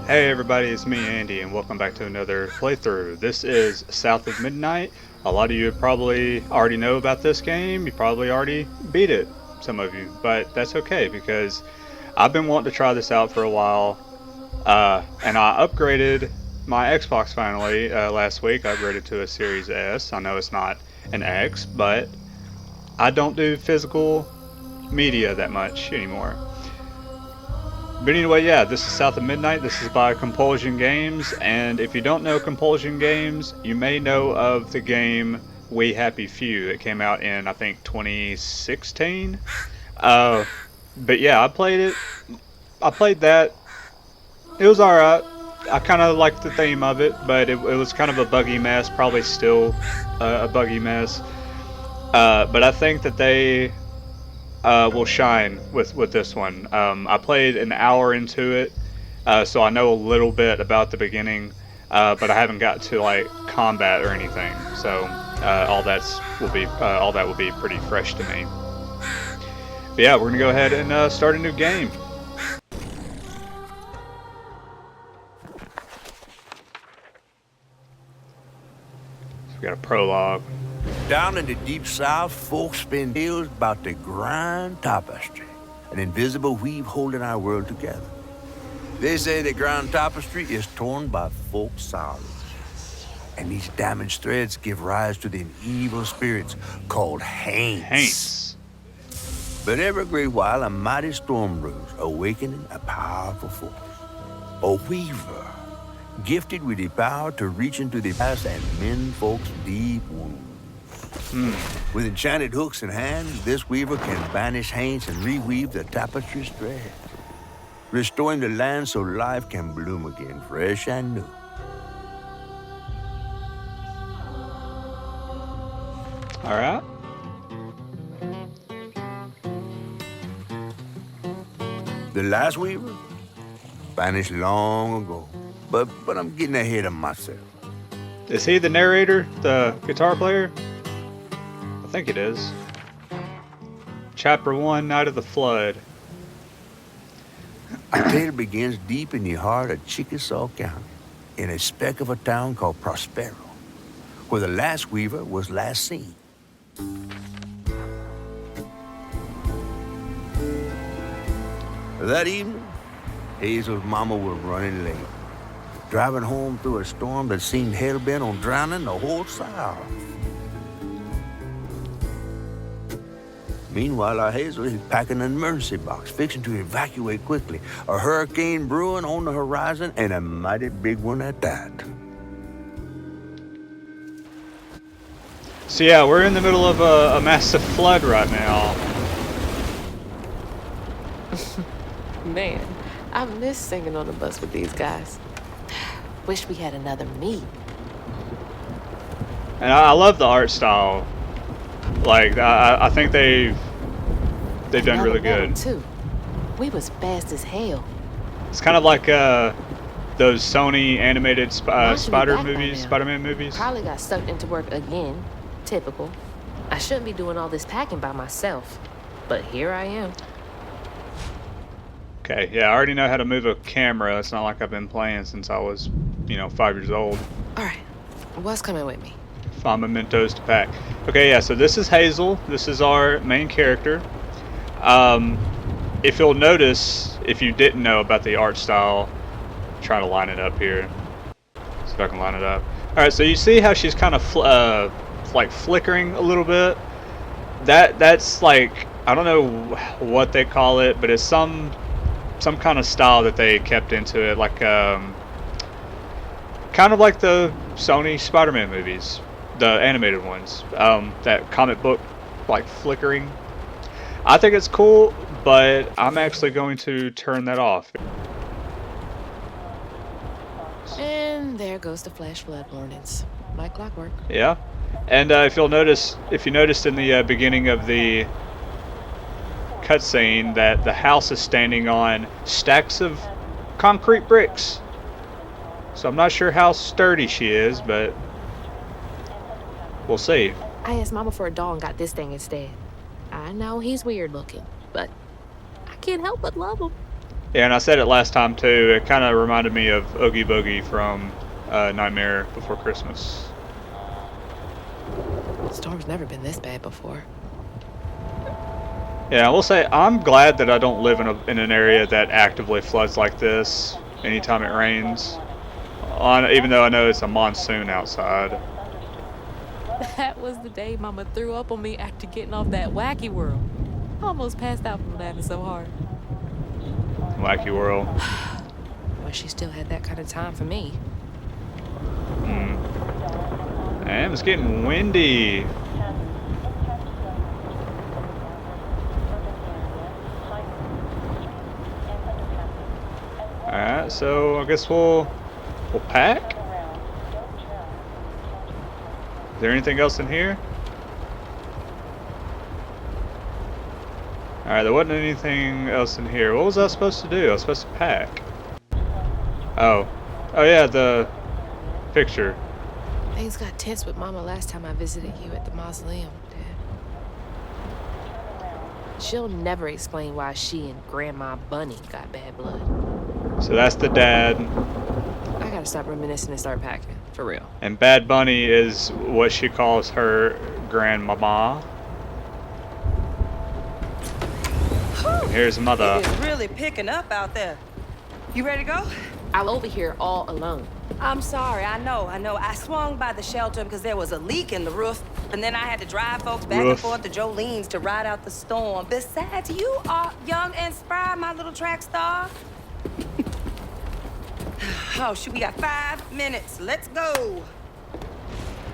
Hey everybody, it's me Andy and welcome back to another playthrough. This is South of Midnight. A lot of you probably already know about this game. You probably already beat it, some of you, but that's okay because I've been wanting to try this out for a while. And I upgraded my Xbox finally last week. I upgraded to a Series S. I know it's not an X, but I don't do physical media that much anymore. But anyway, yeah, this is South of Midnight. This is by Compulsion Games, and if you don't know Compulsion Games, you may know of the game We Happy Few that came out in, I think, 2016. Uh, but yeah, I played it. I played that. It was alright. I kind of liked the theme of it, but it was kind of a buggy mess, probably still a buggy mess. But I think that they will shine with this one. I played an hour into it, so I know a little bit about the beginning, but I haven't got to like combat or anything. So all that will be pretty fresh to me. But yeah, we're gonna go ahead and start a new game. So we got a prologue. Down in the deep south, folks spin tales about the grand tapestry, an invisible weave holding our world together. They say the grand tapestry is torn by folk sorrows, and these damaged threads give rise to the evil spirits called haints. Haints. But every great while, a mighty storm brews, awakening a powerful force. A weaver, gifted with the power to reach into the past and mend folks' deep wounds. With enchanted hooks in hand, this weaver can banish haints and reweave the tapestry's thread, restoring the land so life can bloom again, fresh and new. All right. The last weaver vanished long ago, but I'm getting ahead of myself. Is he the narrator, the guitar player? I think it is. Chapter 1, Night of the Flood. Our tale begins deep in the heart of Chickasaw County, in a speck of a town called Prospero, where the last weaver was last seen. That evening, Hazel's mama was running late, driving home through a storm that seemed hell-bent on drowning the whole South. Meanwhile, our Hazel is packing an emergency box, fixing to evacuate quickly. A hurricane brewing on the horizon, and a mighty big one at that. So yeah, we're in the middle of a massive flood right now. Man, I miss singing on the bus with these guys. Wish we had another meet. And I love the art style. Like, I think they've done really good. Too. We was fast as hell. It's kind of like those Sony animated Spider-Man movies. Probably got sucked into work again. Typical. I shouldn't be doing all this packing by myself, but here I am. Okay, yeah, I already know how to move a camera. It's not like I've been playing since I was, 5 years old. All right, what's coming with me? Find mementos to pack. Okay, yeah, so this is Hazel. This is our main character. If you'll notice, if you didn't know about the art style, I'm trying to line it up here. See if I can line it up. Alright, so you see how she's kind of like flickering a little bit? That's like, I don't know what they call it, but it's some kind of style that they kept into it, like kind of like the Sony Spider-Man movies. The animated ones, that comic book like flickering. I think it's cool, but I'm actually going to turn that off. And there goes the flash flood warnings, like clockwork. Yeah, and if you noticed in the beginning of the cutscene that the house is standing on stacks of concrete bricks. So I'm not sure how sturdy she is, but we'll see. I asked Mama for a doll and got this thing instead. I know he's weird looking, but I can't help but love him. Yeah, and I said it last time too. It kind of reminded me of Oogie Boogie from Nightmare Before Christmas. The storm's never been this bad before. Yeah, I will say I'm glad that I don't live in an area that actively floods like this anytime it rains. Even though I know it's a monsoon outside. That was the day Mama threw up on me after getting off that wacky world. I almost passed out from laughing so hard. Wacky World. But she still had that kind of time for me. And it's getting windy. Alright, so I guess we'll pack. Is there anything else in here? Alright, there wasn't anything else in here. What was I supposed to do? I was supposed to pack. Oh. Oh yeah, the picture. Things got tense with Mama last time I visited you at the mausoleum, Dad. She'll never explain why she and Grandma Bunny got bad blood. So that's the dad. I gotta stop reminiscing and start packing, for real. And Bad Bunny is what she calls her grandmama. And here's Mother. It is really picking up out there. You ready to go? I'm over here all alone. I'm sorry, I know. I swung by the shelter because there was a leak in the roof, and then I had to drive folks back and forth to Jolene's to ride out the storm. Besides, you are young and spry, my little track star. Oh, shoot, we got 5 minutes. Let's go.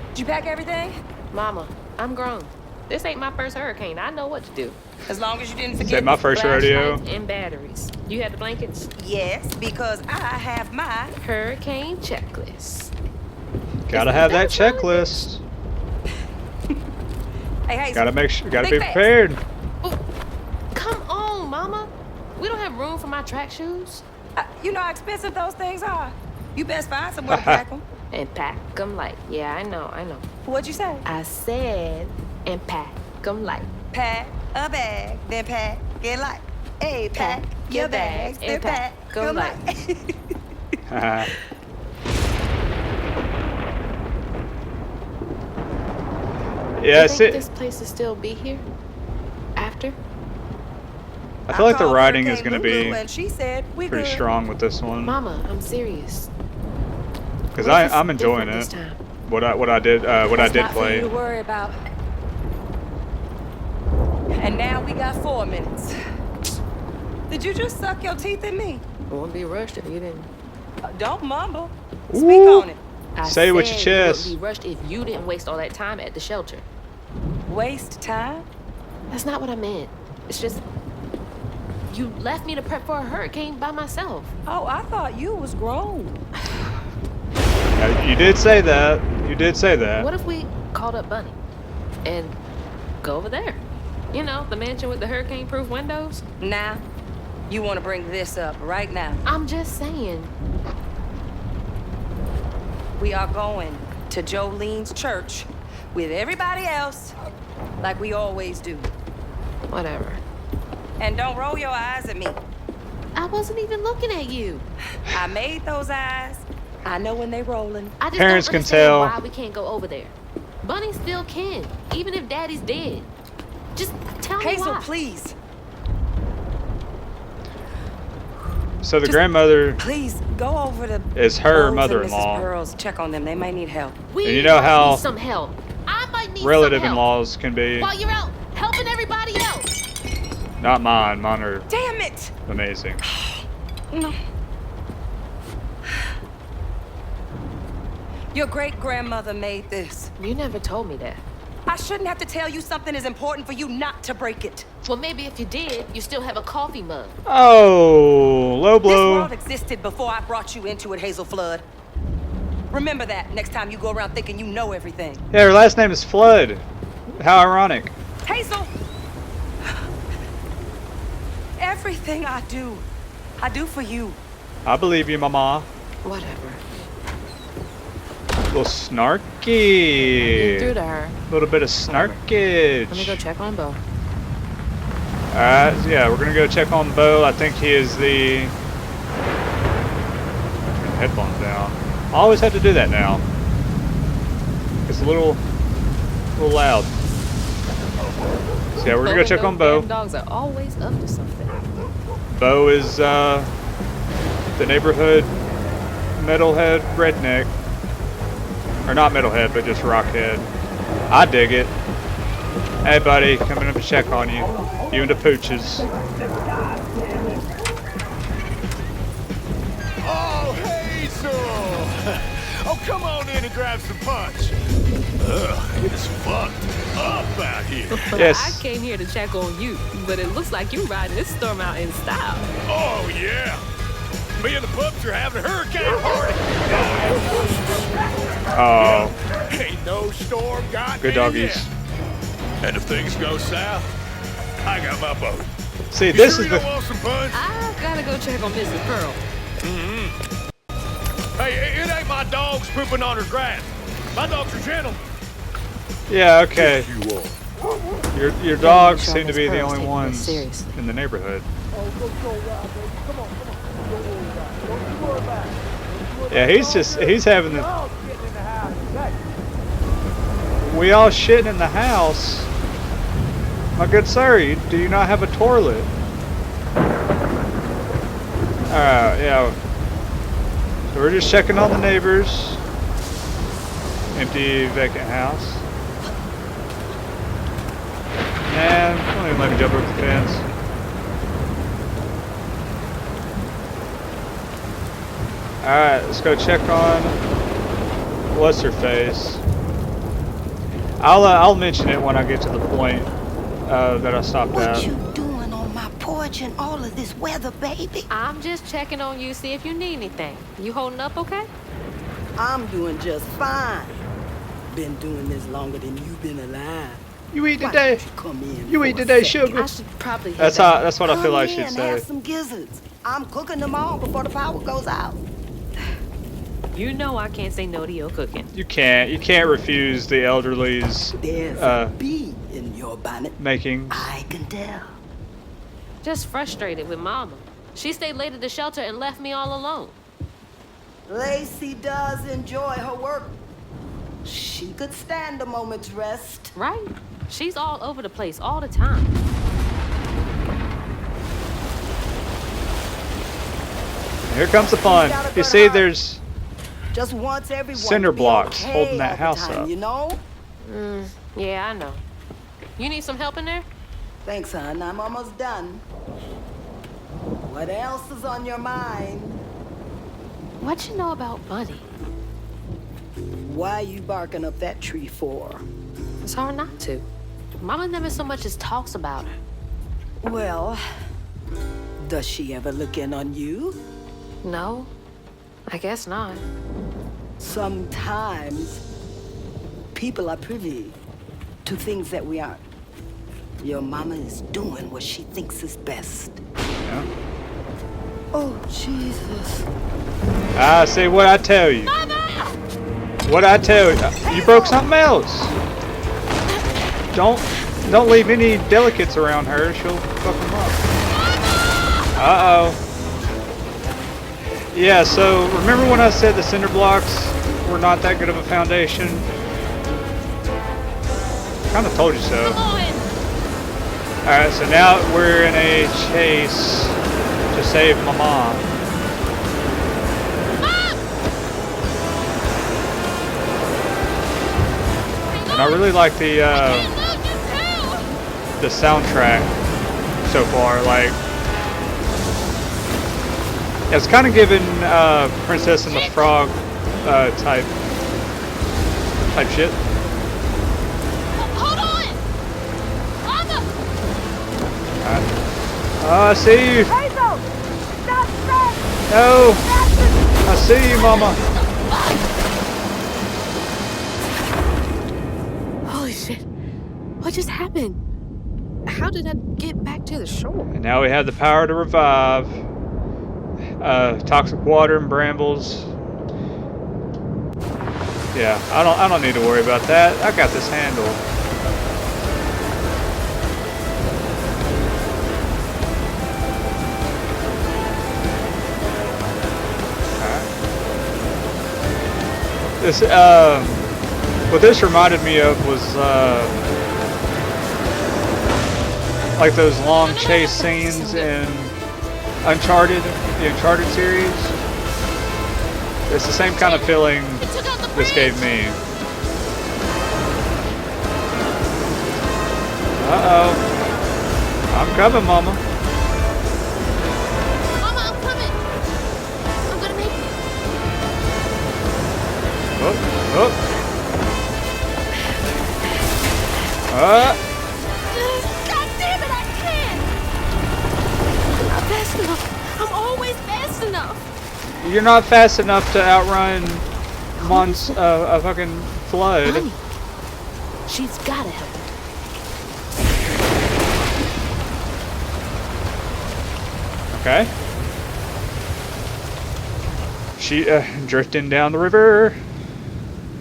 Did you pack everything? Mama, I'm grown. This ain't my first hurricane. I know what to do. As long as you didn't Is forget that my first rodeo? Flashlights and batteries. You had the blankets? Yes, because I have my Hurricane checklist. Gotta have that checklist. Hey, Hazel. Gotta make sure. Gotta be Think fast. prepared. Oh, come on, Mama. We don't have room for my track shoes. You know how expensive those things are. You best find somewhere to pack them. And pack them light. Yeah, I know. What'd you say? I said, and pack them light. Pack a bag, then pack it light. Hey, pack your bags, then pack them light. Yeah, You think this place will still be here? After? I feel like the called writing is Hurricane gonna be Lulu and she said we pretty good. strong with this one. Mama, I'm serious. Because What if I'm it's enjoying different it. this time? What I did That's not for play. you to worry about. And now we got 4 minutes. Did you just suck your teeth at me? I won't be rushed if you didn't. Don't mumble. Speak Ooh. on it. I Say it with your said chest. You wouldn't be rushed if you didn't waste all that time at the shelter. Waste time? That's not what I meant. It's just you left me to prep for a hurricane by myself. Oh, I thought you was grown. You did say that. You did say that. What if we called up Bunny and go over there? You know, the mansion with the hurricane-proof windows? Now, you want to bring this up right now. I'm just saying. We are going to Jolene's church with everybody else, like we always do. Whatever. And don't roll your eyes at me. I wasn't even looking at you. I made those eyes. I know when they rolling. I just Parents don't can understand tell. why we can't go over there. Bunny still can, even if Daddy's dead. Just tell me Hazel, why. please. So the Just- grandmother Please go over to is her Rose and mother-in-law. Mrs. Pearl's. Check on them. They may need help. We And you know might how need some help. I might need relative some help. in-laws can be. While you're out helping everybody else. Not mine. Mine are Damn it! amazing. No. Your great-grandmother made this. You never told me that. I shouldn't have to tell you something is important for you not to break it. Well, maybe if you did, you still have a coffee mug. Oh, low This blow. world existed before I brought you into it, Hazel Flood. Remember that next time you go around thinking you know everything. Yeah, her last name is Flood. How ironic. Hazel! Everything I do for you. I believe you, mama. Whatever. A little Get snarky. through to her. A little bit of Let me go snarkage. check on Bo. Alright, so yeah, we're gonna go check on Bo. I think he is the... Headphones down. I always have to do that now. It's a little loud. So yeah, we're gonna go check on Bo. Dogs are always up to something. Bo is the neighborhood metalhead redneck. Or not metalhead, but just rockhead. I dig it. Hey buddy, coming up to check on you. You and the pooches. Oh, Hazel! Oh, come on in and grab some punch. Ugh, it's fucked up out here. Yes. I came here to check on you, but it looks like you're riding this storm out in style. Oh, yeah. Me and the pups are having a hurricane party. Oh, Ain't no storm got good me doggies. yet. And if things go south, I got my boat. See, You this sure is you the... don't want some punch? I gotta go check on Mrs. Pearl. Hey, it ain't my dogs pooping on her grass. My dogs are gentlemen. Yeah, okay. You are. Your dogs sure seem to Miss be the Pearl's only taking this ones seriously. in the neighborhood. Yeah, he's having the... We all shitting in the house. My good sir, do you not have a toilet? Alright, yeah. So we're just checking on the neighbors. Empty, vacant house. And don't even let me jump over the fence. Alright, let's go check on what's her face. I'll mention it when I get to the point that I stopped What at. you doing on my porch in all of this weather, baby? I'm just checking on you, see if you need anything. You holding up okay? I'm doing just fine. Been doing this longer than you've been alive. You eat Why today. don't you come in You for eat a today, second? sugar. I should probably head That's back. how. That's what I feel like Come she'd in, say. have some gizzards. I'm cooking them all before the power goes out. You know I can't say no to your cooking. You can't refuse the elderly's There's a bee in your bonnet. makings. I can tell. Just frustrated with Mama. She stayed late at the shelter and left me all alone. Lacey does enjoy her work. She could stand a moment's rest. Right? She's all over the place all the time. Here comes the fun. You see, there's Just wants everyone cinder to be blocks okay holding that all the house time, up. You know? Yeah, I know. You need some help in there? Thanks, hon. I'm almost done. What else is on your mind? What you know about Bunny? Why you barking up that tree for? It's hard not to. Mama never so much as talks about her. Well, does she ever look in on you? No, I guess not. Sometimes people are privy to things that we aren't. Your mama is doing what she thinks is best. Yeah. Oh, Jesus. I say what I tell you. What I tell you. You broke something else. Don't leave any delicates around her. She'll fuck them up. Uh-oh. Yeah, so remember when I said the cinder blocks were not that good of a foundation? Kind of told you so. Alright, so now we're in a chase to save my mom. And I really like the soundtrack so far. Like, it's kind of given Princess and the Frog type shit. Hold on! Mama! I see you. Hazel! Stop! Stop! No, I see you, Mama. Holy shit. What just happened? How did I get back to the shore? And now we have the power to revive. Toxic water and brambles. Yeah, I don't need to worry about that. I got this handle. This what this reminded me of was like those long chase scenes in Uncharted, the Uncharted series. It's the same kind of feeling this gave me. Uh-oh. I'm coming, Mama. Mama, I'm coming. I'm gonna make it. Oh, oh. God damn it, I can't. I'm not fast enough. I'm always fast enough. You're not fast enough to outrun a fucking flood. Honey, she's gotta help. Okay. She drifting down the river.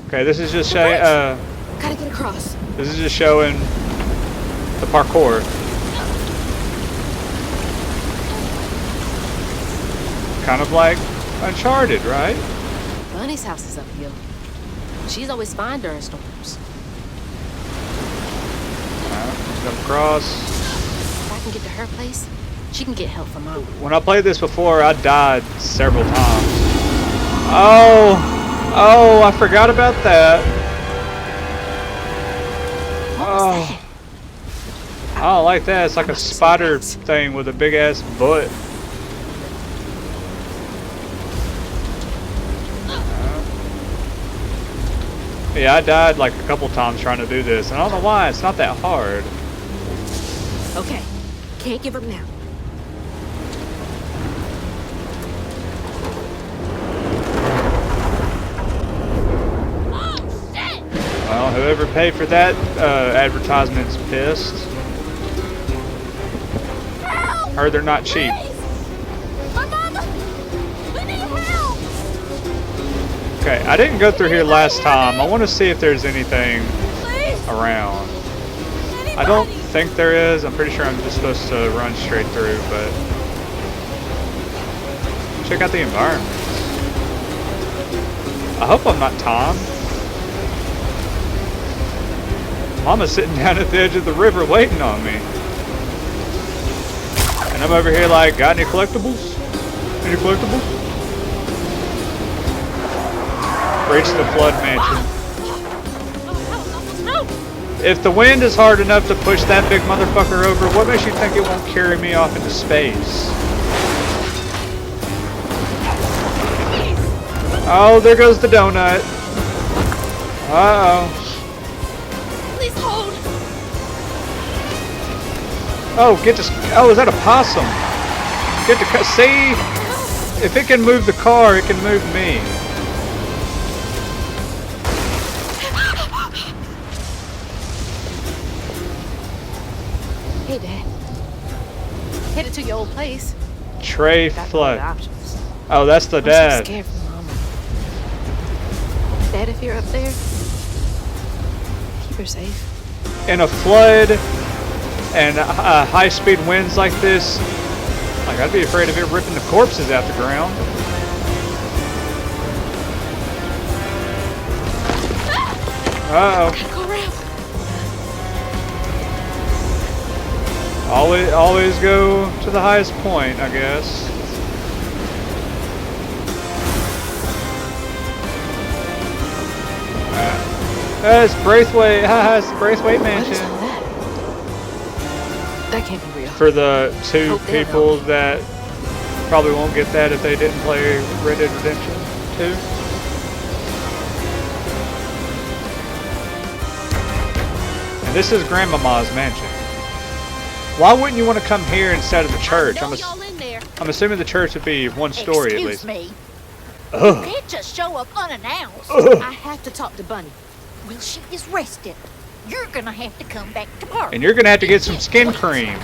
Okay, this is just Gotta get across. this is just showing the parkour. Kind of like Uncharted, right? Bunny's house is uphill. She's always fine during storms. Jump across. If I can get to her place, she can get help from Mama. When I played this before, I died several times. Oh, I forgot about that. What was that? I don't like that. It's like a spider thing with a big ass butt. Yeah, I died like a couple times trying to do this, and I don't know why. It's not that hard. Okay, can't give up now. Oh, shit! Well, whoever paid for that advertisement's pissed. Help! Heard they're not cheap. Please! My mama! We need help! Okay, I didn't go through here last time. I want to see if there's anything Please! around. Anybody? I don't think there is. I'm pretty sure I'm just supposed to run straight through, but check out the environment. I hope I'm not Tom. Mama's sitting down at the edge of the river waiting on me. And I'm over here like, got any collectibles? Any collectibles? Reach the flood mansion. Oh, that was almost through! If the wind is hard enough to push that big motherfucker over, what makes you think it won't carry me off into space? Oh, there goes the donut. Uh-oh. Please hold! Oh, oh, is that a possum? Get to see? If it can move the car, it can move me. Hey, Dad. Headed to your old place. Trey Got no other Flood. options. Oh, that's the I'm so dad. scared for Mama. Dad, if you're up there, keep her safe. In a flood and high-speed winds like this, like I'd be afraid of it ripping the corpses out the ground. Uh-oh. Gotta go around. Always go to the highest point, I guess. It's Braithwaite. Haha, it's the Braithwaite What is Mansion. all that? That can't be real. For the two Hope they'll people help. that probably won't get that if they didn't play Red Dead Redemption 2. And this is Grandmama's mansion. Why wouldn't you want to come here instead of the church? I know y'all in there. I'm assuming the church would be one story at least. Excuse me. Ugh. You can't just show up unannounced. Ugh. I have to talk to Bunny. Well, she is rested. You're gonna have to come back tomorrow. And you're gonna have to get some skin cream.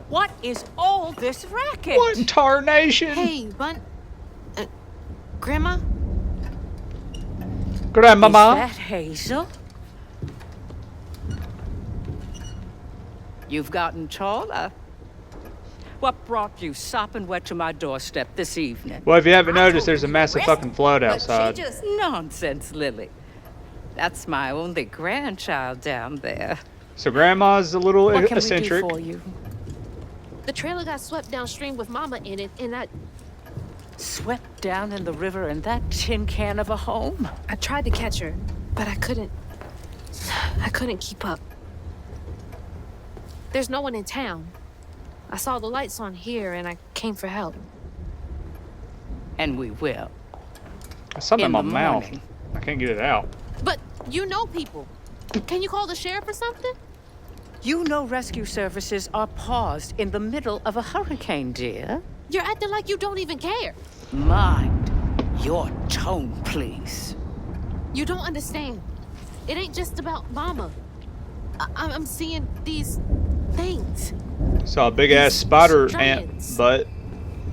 What is all this racket? What in tarnation? Hey, Grandma? Grandmama. Is that Hazel? You've gotten taller. What brought you sopping wet to my doorstep this evening? Well, if you haven't noticed, there's a massive fucking flood But outside. she just... Nonsense, Lily. That's my only grandchild down there. So grandma's a little What can eccentric. we do for you? The trailer got swept downstream with Mama in it, and I Swept down in the river in that tin can of a home? tried to catch her, but I couldn't. I couldn't keep up. There's no one in town. I saw the lights on here, and I came for help. And we will. There's something in In my the mouth. morning. I can't get it out. But you know people. Can you call the sheriff or something? You know rescue services are paused in the middle of a hurricane, dear. You're acting like you don't even care. Mind your tone, please. You don't understand. It ain't just about Mama. I'm seeing these things Saw a big ass spider strands. ant butt.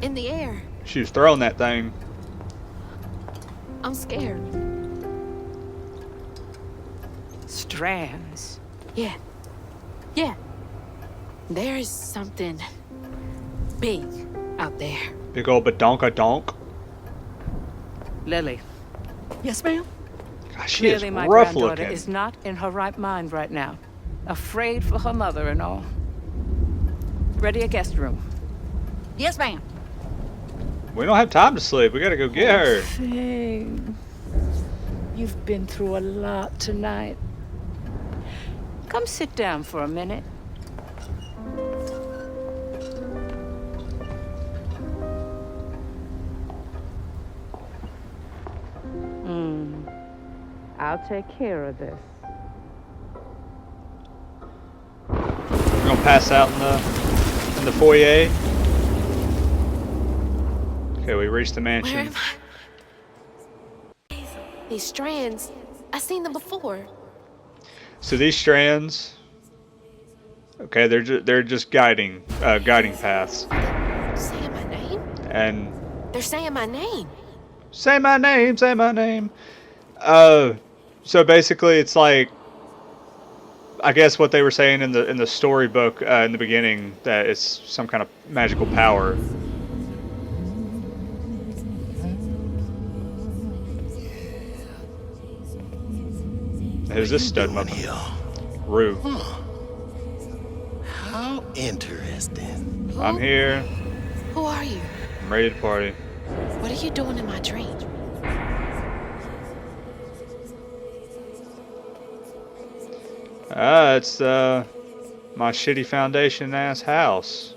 in the air. She was throwing that thing. I'm scared. Strands. Yeah. Yeah. There's something big out there. Big old badonka-donk. Lily, Yes, ma'am? Gosh, she is clearly my rough granddaughter looking. is not in her right mind right now. Afraid for her mother and all. Ready a guest room. Yes, ma'am. We don't have time to sleep. We gotta go get her. Thing. You've been through a lot tonight. Come sit down for a minute. I'll take care of this. We're gonna pass out in the foyer. Okay, we reached the Where mansion. am I? These strands. I've seen them before. So these strands, okay, they're just guiding paths. Saying my name? And They're saying my name. say my name, say my name. So basically, it's like, I guess what they were saying in the storybook in the beginning, that it's some kind of magical power. Who's this stud Doing muppet? here? Rue. How interesting. I'm here. Who are you? I'm ready to party. What are you doing in my dream? It's my shitty foundation ass house.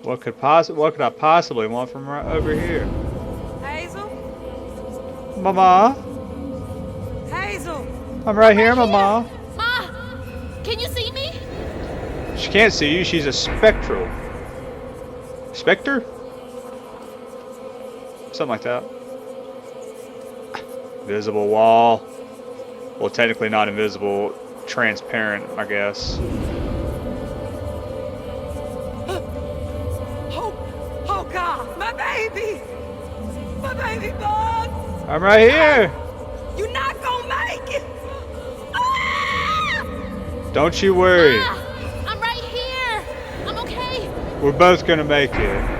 What could I possibly want from right over here? Hazel? Mama, Hazel! I'm right here, Mama. Ma! Can you see me? She can't see you. She's a spectral. Spectre? Something like that. Visible wall. Well, technically not invisible. Transparent, I guess. Oh God, my baby! My baby bug! I'm right here. You're not gonna make it! Ah! Don't you worry. Ma! I'm right here. I'm okay. We're both gonna make it.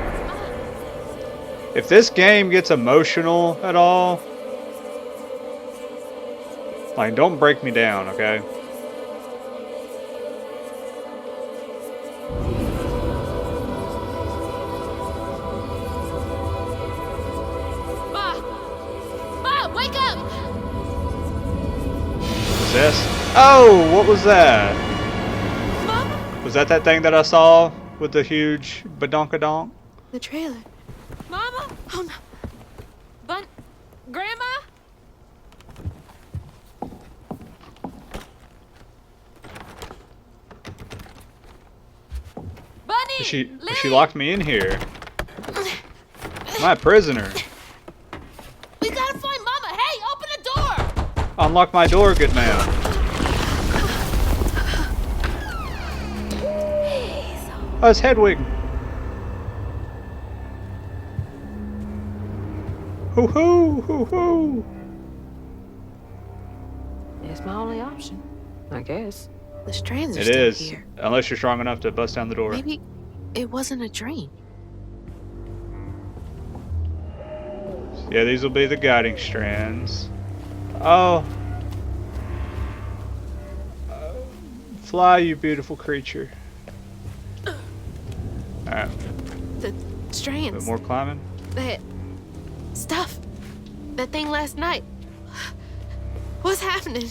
If this game gets emotional at all, like, don't break me down, okay? Ma! Ma, wake up! What's this? Oh, what was that? Mama? Was that thing that I saw with the huge badonkadonk? The trailer. Mama? Oh no. Grandma? Bunny! She Lily! locked me in here. Am I a prisoner? We gotta find Mama! Hey, open the door! Unlock my door, good man. Oh, it's Hedwig. Hoo hoo hoo hoo. That's my only option, I guess. The strands are It still is, here. unless you're strong enough to bust down the door. Maybe it wasn't a dream. Yeah, these will be the guiding strands. Oh. Fly, you beautiful creature. Alright, The a bit strands. more climbing. That stuff. That thing last night. What's happening?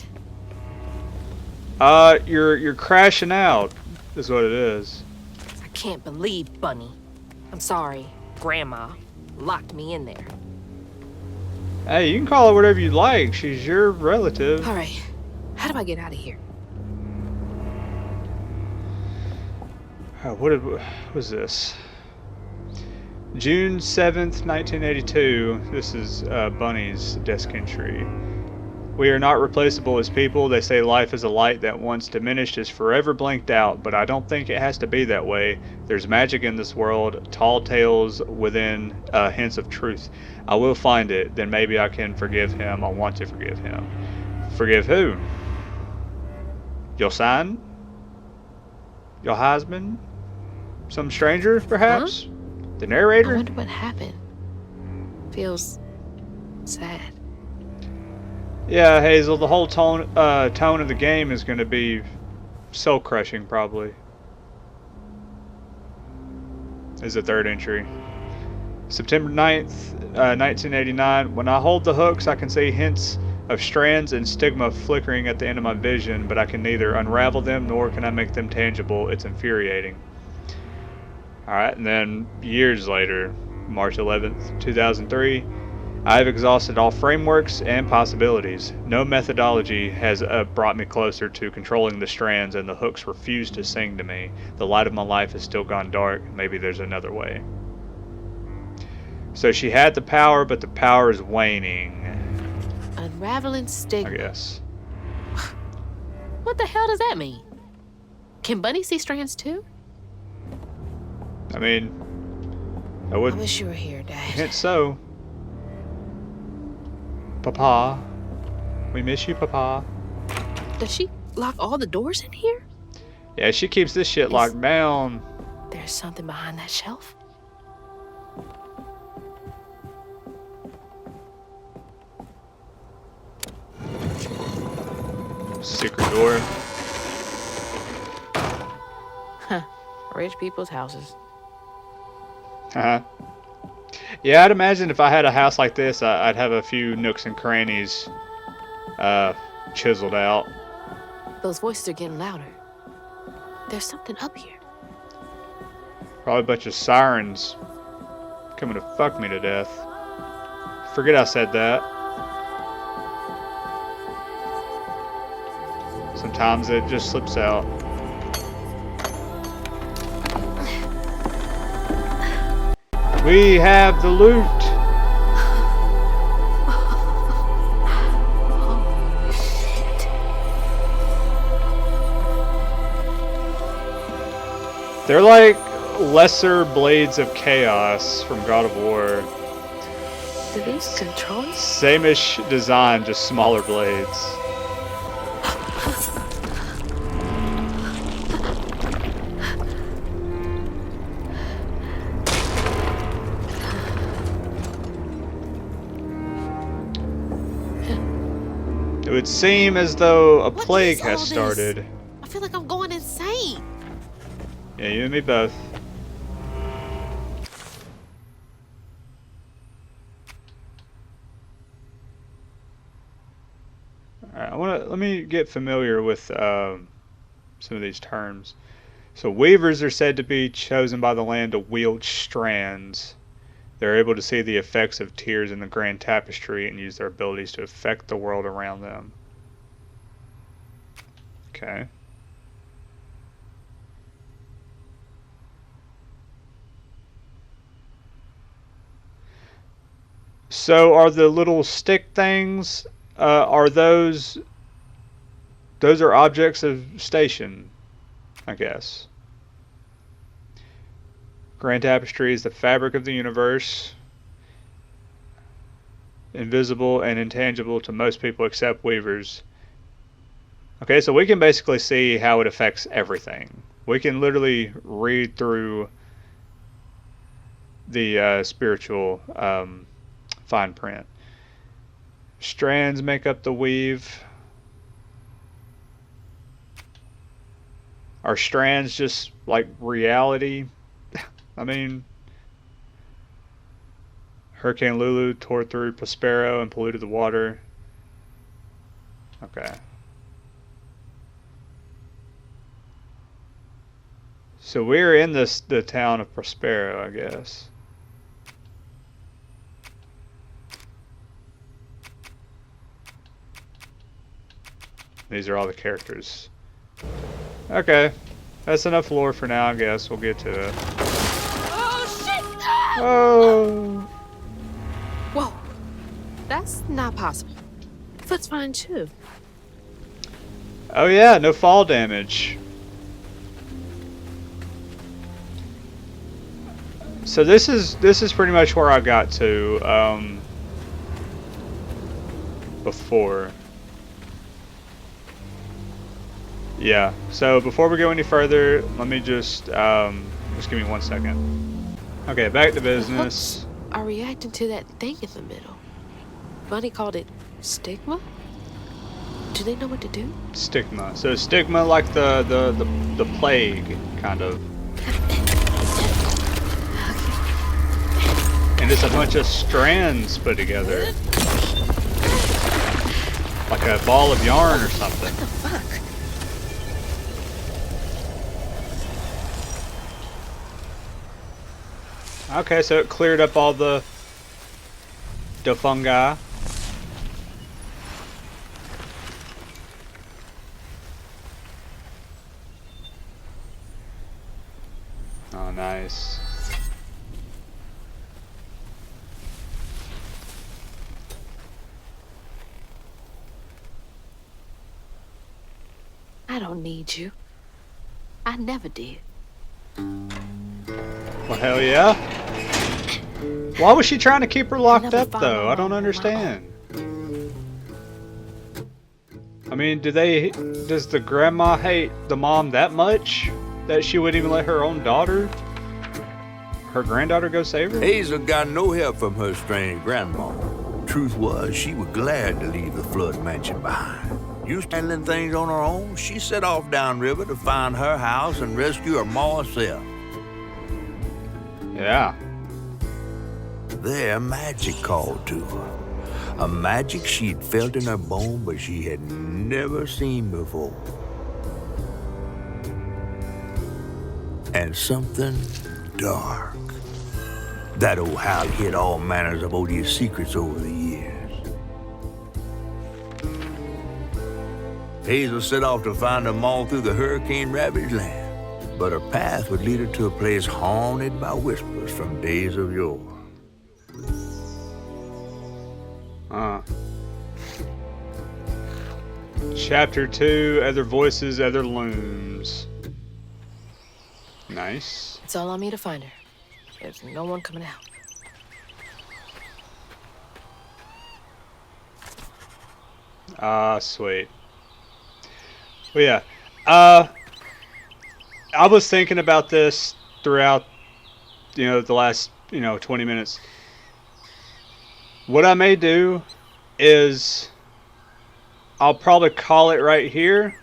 You're crashing out, is what it is. I can't believe Bunny. I'm sorry, Grandma locked me in there. Hey, you can call her whatever you like. She's your relative. All right, how do I get out of here? What was this? June 7th, 1982. This is Bunny's desk entry. We are not replaceable as people. They say life is a light that once diminished is forever blinked out, but I don't think it has to be that way. There's magic in this world, tall tales within hints of truth. I will find it, then maybe I can forgive him. I want to forgive him. Forgive who? Your son? Your husband? Some stranger, perhaps? The I narrator? wonder what happened. Feels sad. Yeah, Hazel, the whole tone of the game is going to be soul crushing, probably. Is the third entry. September 9th, 1989. When I hold the hooks, I can see hints of strands and stigma flickering at the end of my vision, but I can neither unravel them nor can I make them tangible. It's infuriating. Alright, and then years later, March 11th, 2003. I have exhausted all frameworks and possibilities. No methodology has brought me closer to controlling the strands, and the hooks refuse to sing to me. The light of my life has still gone dark. Maybe there's another way. So she had the power, but the power is waning, Unraveling stigma. I guess. What the hell does that mean? Can Bunny see strands too? I mean, I I would wish you were here, Dad. hint so. Papa. We miss you, Papa. Does she lock all the doors in here? Yeah, she keeps this shit locked down. There's something behind that shelf. Secret door. Huh. Rich people's houses. Uh-huh. Yeah, I'd imagine if I had a house like this, I'd have a few nooks and crannies chiseled out. Those voices are getting louder. There's something up here. Probably a bunch of sirens coming to fuck me to death. Forget I said that. Sometimes it just slips out. We have the loot. Holy shit. They're like lesser blades of chaos from God of War. Do these control us? Same-ish design, just smaller blades. It would seem as though a What plague is has all this? started. I feel like I'm going insane. Yeah, you and me both. Alright, let me get familiar with some of these terms. So weavers are said to be chosen by the land to wield strands. They're able to see the effects of tears in the grand tapestry and use their abilities to affect the world around them. Okay. So are the little stick things, are those are objects of station, I guess. Grand Tapestry is the fabric of the universe, invisible and intangible to most people except weavers. Okay, so we can basically see how it affects everything. We can literally read through the spiritual fine print. Strands make up the weave. Are strands just like reality? I mean, Hurricane Lulu tore through Prospero and polluted the water. Okay. So we're in the town of Prospero, I guess. These are all the characters. Okay. That's enough lore for now, I guess. We'll get to it. Oh, shit! Oh! Whoa. That's not possible. Foot's fine, too. Oh yeah, no fall damage. So this is pretty much where I got to before. Yeah. So before we go any further, let me just give me 1 second. Okay, back to business. Are reacting to that thing in the middle. Bunny called it stigma? Do they know what to do? Stigma. So stigma like the plague kind of. And it's a bunch of strands put together. Like a ball of yarn or something. What the fuck? Okay, so it cleared up all the fungi. Oh, nice. I don't need you. I never did. Well, hell yeah. Why was she trying to keep her locked up, though? I don't understand. I mean, does the grandma hate the mom that much that she wouldn't even let her own daughter, her granddaughter, go save her? Hazel got no help from her strange grandma. Truth was, she was glad to leave the Flood mansion behind. Used to handling things on her own, she set off downriver to find her house and rescue her ma herself. Yeah. There, magic called to her. A magic she'd felt in her bone, but she had never seen before. And something dark. That old Hal hid all manners of odious secrets over the years. Hazel set off to find them all through the hurricane-ravaged land, but her path would lead her to a place haunted by whispers from days of yore. Chapter 2, Other Voices, Other Looms. Nice. It's all on me to find her. There's no one coming out. Ah, sweet. Well, yeah. I was thinking about this throughout, the last, 20 minutes. What I may do is I'll probably call it right here.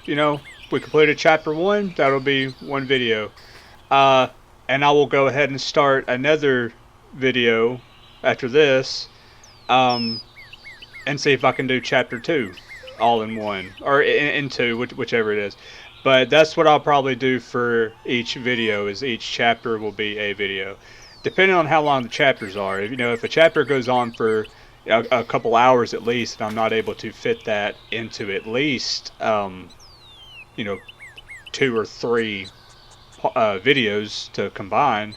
We completed chapter 1. That'll be one video. And I will go ahead and start another video after this. And see if I can do chapter 2 all in one. Or in two, whichever it is. But that's what I'll probably do for each video, is each chapter will be a video. Depending on how long the chapters are. If a chapter goes on for a couple hours at least, and I'm not able to fit that into at least, 2 or 3 videos to combine,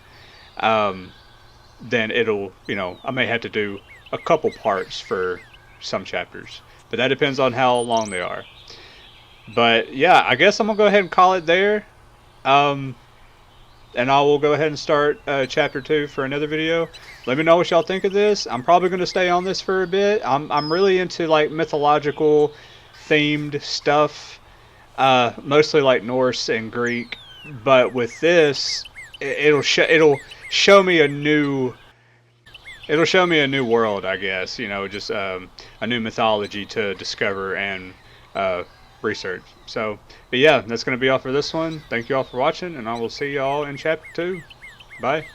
then it'll, I may have to do a couple parts for some chapters. But that depends on how long they are. But yeah, I guess I'm going to go ahead and call it there. And I will go ahead and start chapter 2 for another video. Let me know what y'all think of this. I'm probably going to stay on this for a bit. I'm really into like mythological themed stuff, mostly like Norse and Greek. But with this, it'll show me a new. It'll show me a new world, I guess. You know, just a new mythology to discover and research. So, but yeah, that's going to be all for this one. Thank you all for watching, and I will see you all in chapter 2. Bye.